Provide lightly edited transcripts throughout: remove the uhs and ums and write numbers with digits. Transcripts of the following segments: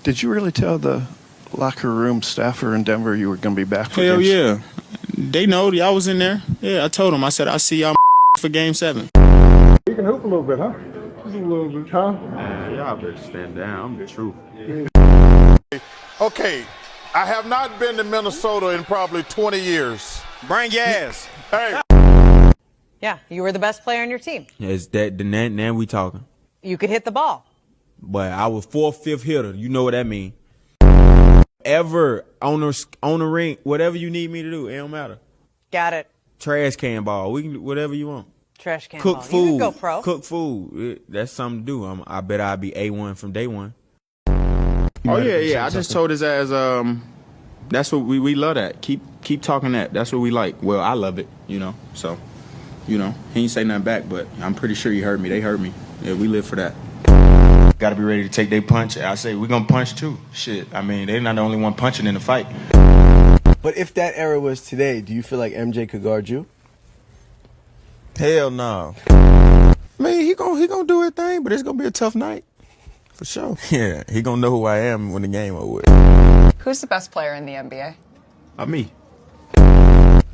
Did you really tell the locker room staffer in Denver you were going to be back for Hell game yeah. They know. Y'all was in there. Yeah, I told them. I said, I'll see y'all for game 7. You can hoop a little bit, huh? Just a little bit, huh? Man, y'all better stand down. I'm the truth. Okay, I have not been to Minnesota in probably 20 years. Bring your ass. Hey. Yeah, you were the best player on your team. Is that now we talking? You could hit the ball. But I was 4th, 5th hitter. You know what that mean? Ever on the ring, whatever you need me to do, it don't matter. Got it. Trash can ball. We can do whatever you want. Trash can Cook ball. food. You could go pro. Cook food. That's something to do. I bet I'll be A1 from day one. Oh, yeah. I just told his ass, that's what we love that. Keep talking that. That's what we like. Well, I love it, So, he ain't say nothing back, but I'm pretty sure he heard me. They heard me. Yeah, we live for that. Got to be ready to take their punch. I say we're going to punch too. Shit. I mean, they're not the only one punching in the fight. But if that era was today, do you feel like MJ could guard you? Hell no. I mean, he gonna do his thing, but it's gonna be a tough night. For sure. Yeah, he gonna know who I am when the game over with. Who's the best player in the NBA? Me.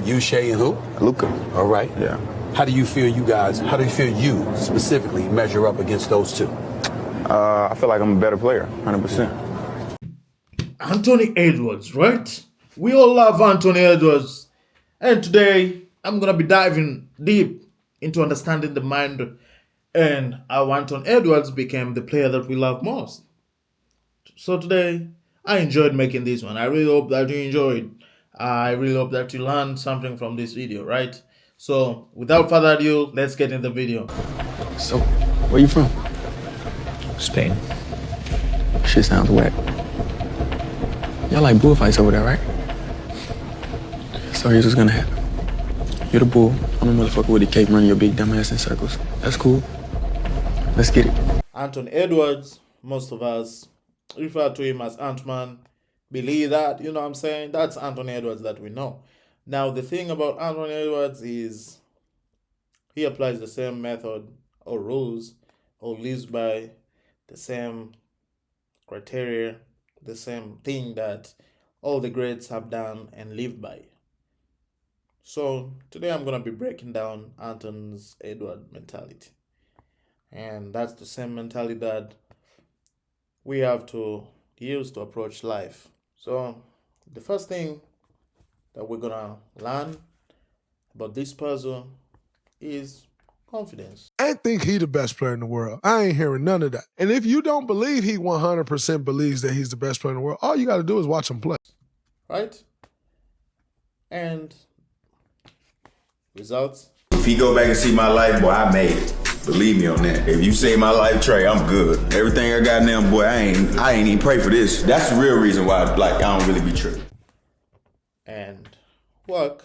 You, Shay, and who? Luka. All right. Yeah. How do you feel you specifically measure up against those two? I feel like I'm a better player, 100%. Anthony Edwards, right? We all love Anthony Edwards. And today, I'm going to be diving deep into understanding the mind and how Anthony Edwards became the player that we love most. So today, I enjoyed making this one. I really hope that you enjoyed. I really hope that you learned something from this video, right? So, without further ado, let's get in the video. So, where you from? Spain. Shit sounds wet. Y'all like bullfights over there, right? So here's what's gonna happen. You're the bull. I'm a motherfucker with a cape running your big dumb ass in circles. That's cool. Let's get it. Anthony Edwards, most of us refer to him as Ant-Man, believe that, you know what I'm saying? That's Anthony Edwards that we know. Now, the thing about Anthony Edwards is he applies the same method or rules or lives by the same criteria, the same thing that all the greats have done and lived by. So today I'm going to be breaking down Anthony Edwards mentality. And that's the same mentality that we have to use to approach life. So the first thing that we're going to learn about this puzzle is confidence. I think he the best player in the world. I ain't hearing none of that. And if you don't believe he 100% believes that he's the best player in the world, all you got to do is watch him play. Right? And results. If he go back and see my life, boy, I made it. Believe me on that. If you save my life, Trey, I'm good. Everything I got now, boy, I ain't even pray for this. That's the real reason why, I don't really be tripping. And work.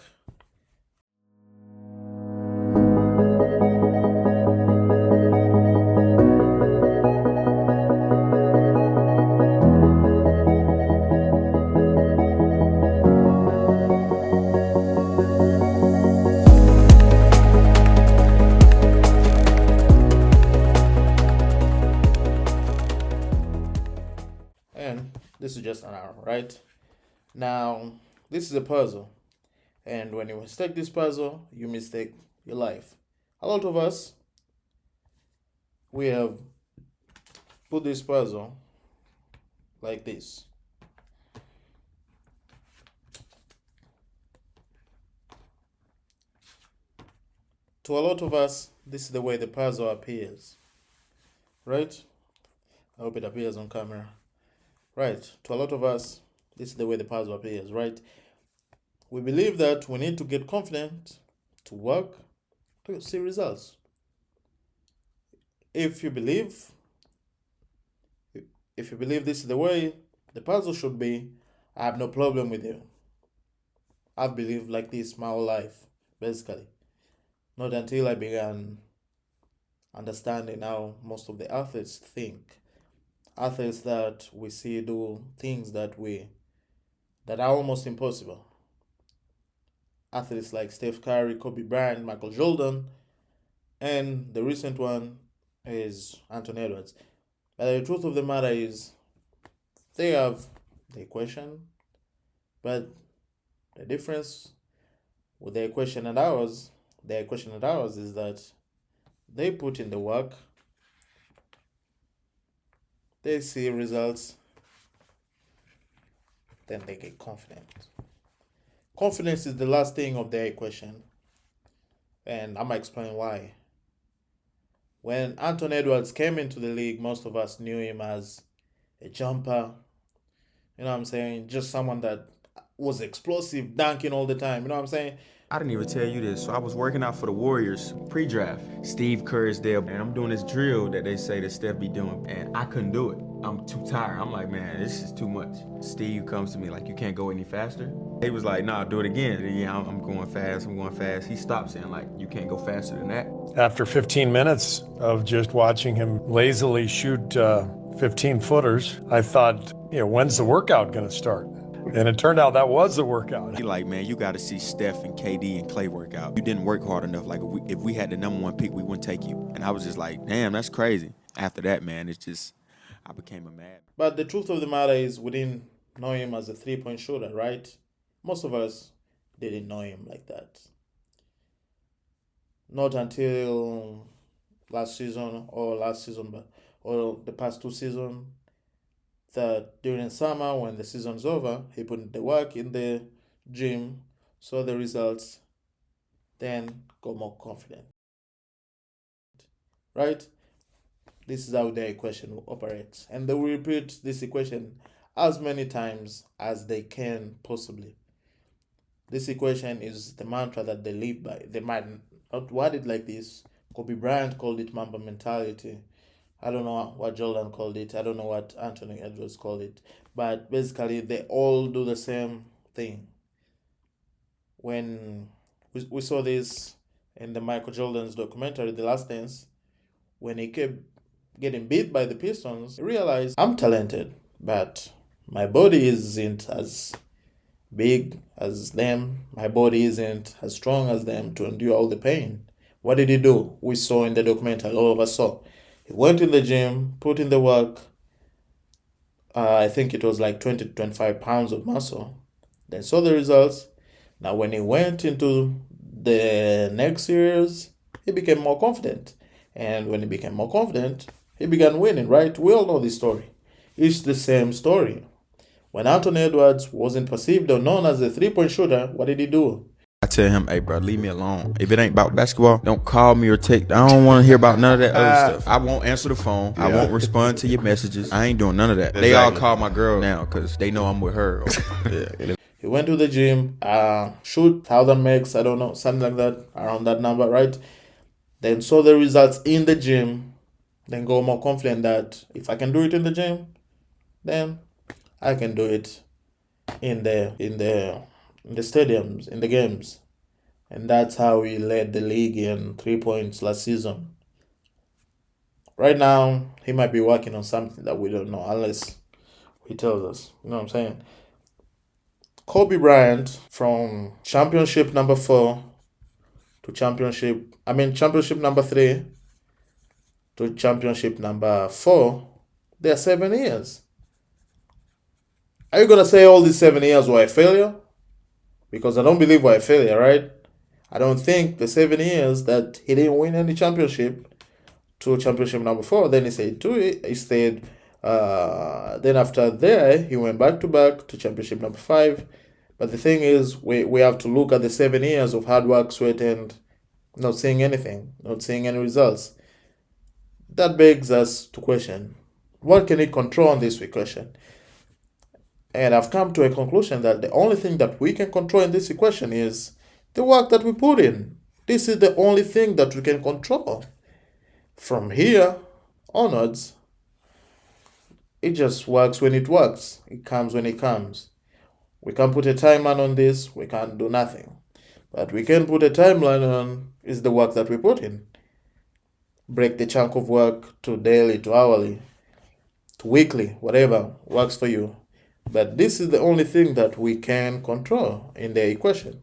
This is just an hour, right? Now, this is a puzzle. And when you mistake this puzzle, you mistake your life. A lot of us, we have put this puzzle like this. To a lot of us, this is the way the puzzle appears. Right? I hope it appears on camera. Right, to a lot of us, this is the way the puzzle appears, right? We believe that we need to get confident to work to see results. If you believe this is the way the puzzle should be, I have no problem with you. I've believed like this my whole life, basically. Not until I began understanding how most of the athletes think. Athletes that we see do things that are almost impossible. Athletes like Steph Curry, Kobe Bryant, Michael Jordan, and the recent one is Anthony Edwards. But the truth of the matter is, They have the equation, but the difference with their equation and ours is that they put in the work, they see results, then they get confident. Confidence is the last thing of their equation, and I'm gonna explain why. When Anthony Edwards came into the league, most of us knew him as a jumper. You know what I'm saying? Just someone that was explosive, dunking all the time. You know what I'm saying? I didn't even tell you this. So I was working out for the Warriors pre-draft. Steve Kerr's there, and I'm doing this drill that they say that Steph be doing, and I couldn't do it. I'm too tired. I'm like, man, this is too much. Steve comes to me like, you can't go any faster? He was like, nah, do it again. Yeah, I'm going fast. He stopped saying like, you can't go faster than that. After 15 minutes of just watching him lazily shoot 15-footers, I thought, when's the workout going to start? And it turned out that was the workout. He like, man, you got to see Steph and KD and Clay work out. You didn't work hard enough. Like, if we had the #1 pick, we wouldn't take you. And I was just like, damn, that's crazy. After that, man, it's just, I became a mad. But the truth of the matter is, we didn't know him as a three-point shooter, right? Most of us didn't know him like that. Not until last season, but the past 2 seasons, that during summer, when the season's over, he put in the work in the gym, saw the results, then got more confident. Right? This is how their equation operates. And they will repeat this equation as many times as they can possibly. This equation is the mantra that they live by. They might not word it like this. Kobe Bryant called it Mamba mentality. I don't know what Jordan called it. I don't know what Anthony Edwards called it. But basically, they all do the same thing. When we saw this in the Michael Jordan's documentary, The Last Dance, when he kept getting beat by the Pistons, he realized, I'm talented, but my body isn't as big as them. My body isn't as strong as them to endure all the pain. What did he do? We saw in the documentary, all of us saw. He went in the gym, put in the work. I think it was like 20 to 25 pounds of muscle. Then saw the results. Now, when he went into the next years, he became more confident. And when he became more confident, he began winning, right? We all know this story. It's the same story. When Anthony Edwards wasn't perceived or known as a three-point shooter, what did he do? I tell him, hey, bro, leave me alone. If it ain't about basketball, don't call me or text. I don't want to hear about none of that other stuff. I won't answer the phone. I won't respond to your messages. I ain't doing none of that. Exactly. They all call my girl now because they know I'm with her. He went to the gym, shoot 1,000 megs, I don't know, something like that, around that number, right? Then saw the results in the gym, then go more confident that if I can do it in the gym, then I can do it in the stadiums, in the games. And that's how we led the league in 3 points last season. Right now, he might be working on something that we don't know unless he tells us. You know what I'm saying? Kobe Bryant, from championship number 4 to championship number 3 to championship number 4, they're 7 years. Are you going to say all these 7 years were a failure? Because I don't believe we're a failure, right? I don't think the 7 years that he didn't win any championship to championship number 4, then he stayed then after there, he went back to championship number 5. But the thing is, we have to look at the 7 years of hard work, sweat, and not seeing anything, not seeing any results. That begs us to question, what can he control on this equation? And I've come to a conclusion that the only thing that we can control in this equation is the work that we put in. This is the only thing that we can control. From here onwards, it just works when it works. It comes when it comes. We can't put a timeline on this. We can't do nothing. But we can put a timeline on is the work that we put in. Break the chunk of work to daily, to hourly, to weekly, whatever works for you. But this is the only thing that we can control in the equation.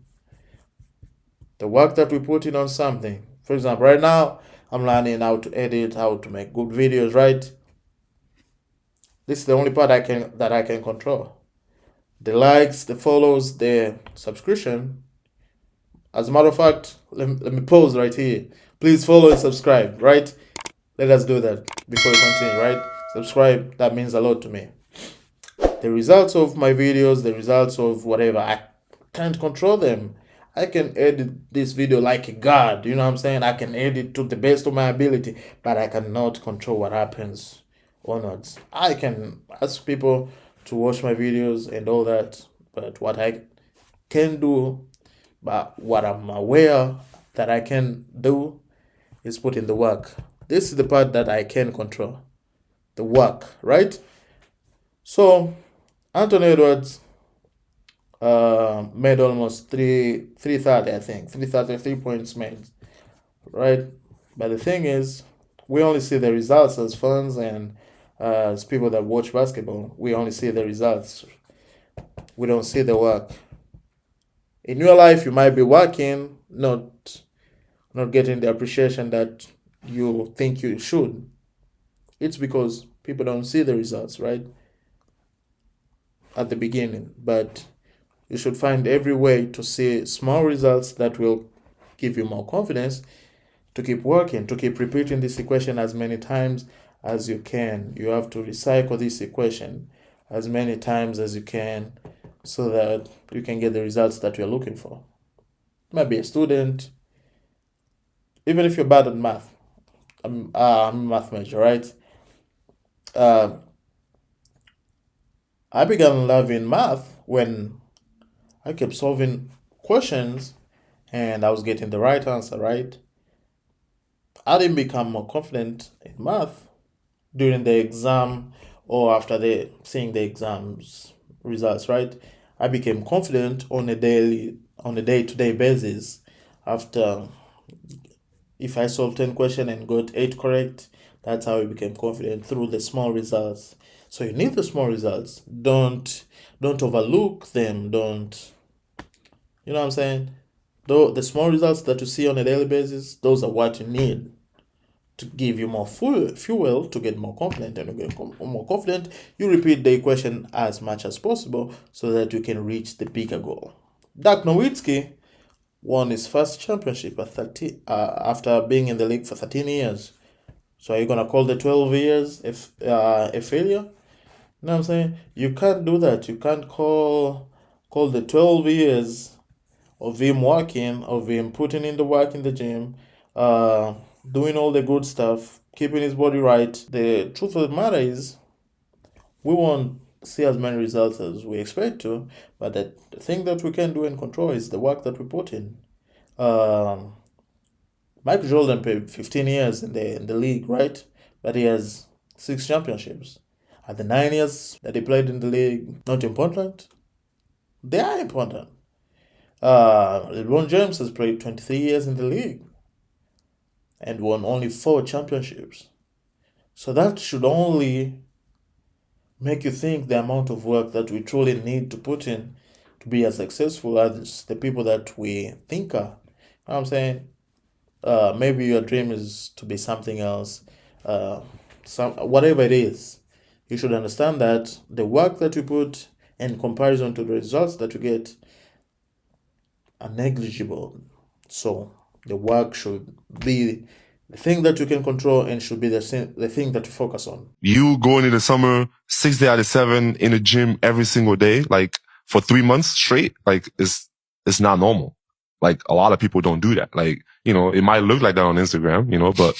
The work that we put in on something. For example, right now, I'm learning how to edit, how to make good videos, right? This is the only part I can control. The likes, the follows, the subscription. As a matter of fact, let me pause right here. Please follow and subscribe, right? Let us do that before we continue, right? Subscribe, that means a lot to me. The results of my videos, the results of whatever, I can't control them. I can edit this video like a god, you know what I'm saying? I can edit to the best of my ability, but I cannot control what happens onwards. I can ask people to watch my videos and all that, but what I can do, but what I'm aware that I can do is put in the work. This is the part that I can control. The work, right? So, Anthony Edwards made almost 330, I think. 333 points made, right? But the thing is, we only see the results as fans and as people that watch basketball. We only see the results. We don't see the work. In your life, you might be working, not getting the appreciation that you think you should. It's because people don't see the results, right? At the beginning. But you should find every way to see small results that will give you more confidence to keep working, to keep repeating this equation as many times as you can. You have to recycle this equation as many times as you can so that you can get the results that you're looking for. You might be a student, even if you're bad at math. I'm a math major, right? I began loving math when I kept solving questions and I was getting the right answer, right? I didn't become more confident in math during the exam or after seeing the exams results, right? I became confident on a day-to-day basis after, if I solved 10 questions and got 8 correct, that's how I became confident, through the small results. So you need the small results. Don't overlook them. Don't, you know what I'm saying? Though the small results that you see on a daily basis, those are what you need to give you more fuel to get more confident. And to get more confident, you repeat the equation as much as possible so that you can reach the bigger goal. Dirk Nowitzki won his first championship at 30, after being in the league for 13 years. So are you gonna call the 12 years a failure? You know what I'm saying? You can't do that. You can't call the 12 years of him working, of him putting in the work in the gym, doing all the good stuff, keeping his body right. The truth of the matter is, we won't see as many results as we expect to, but the thing that we can do and control is the work that we put in. Michael Jordan played 15 years in the league, right? But he has 6 championships. Are the 9 years that he played in the league not important? They are important. LeBron James has played 23 years in the league and won only 4 championships. So that should only make you think the amount of work that we truly need to put in to be as successful as the people that we think are. You know what I'm saying? Maybe your dream is to be something else. Whatever it is, you should understand that the work that you put in comparison to the results that you get are negligible. So the work should be the thing that you can control and should be the thing that you focus on. You going in the summer, 6 days out of 7 in the gym every single day, like for 3 months straight, like it's not normal. Like a lot of people don't do that. Like, you know, it might look like that on Instagram, you know, but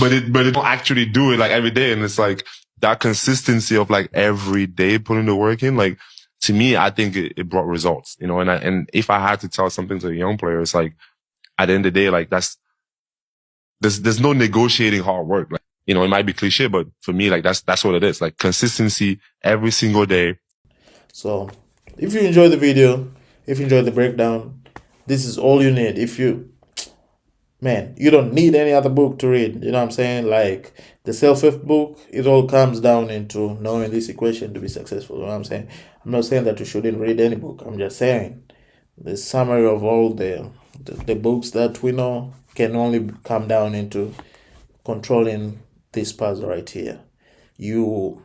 but it don't actually do it like every day. And it's like that consistency of like every day putting the work in, like, to me, I think it brought results, you know, and if I had to tell something to a young player, it's like, at the end of the day, like there's no negotiating hard work. Like, you know, it might be cliche, but for me, like that's what it is. Like consistency every single day. So if you enjoyed the video, if you enjoyed the breakdown, this is all you need. You don't need any other book to read. You know what I'm saying? Like the self-help book, it all comes down into knowing this equation to be successful. You know what I'm saying? I'm not saying that you shouldn't read any book. I'm just saying the summary of all the books that we know can only come down into controlling this puzzle right here. You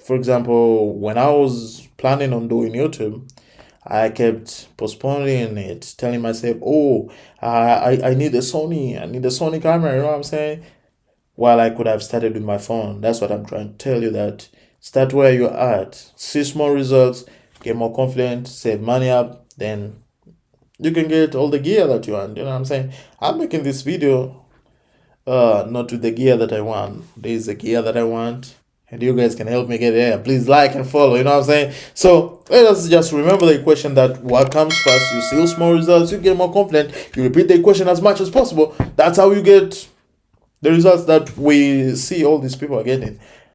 for example, when I was planning on doing YouTube, I kept postponing it, telling myself, "Oh, I need a Sony. I need a Sony camera." You know what I'm saying? While I could have started with my phone. That's what I'm trying to tell you. That start where you're at, see small results, get more confident, save money up, then you can get all the gear that you want. You know what I'm saying? I'm making this video not with the gear that I want. There's the gear that I want, and you guys can help me get there. Please like and follow. You know what I'm saying? So let us just remember the equation that what comes first. You see small results, you get more confident. You repeat the equation as much as possible. That's how you get the results that we see all these people are getting.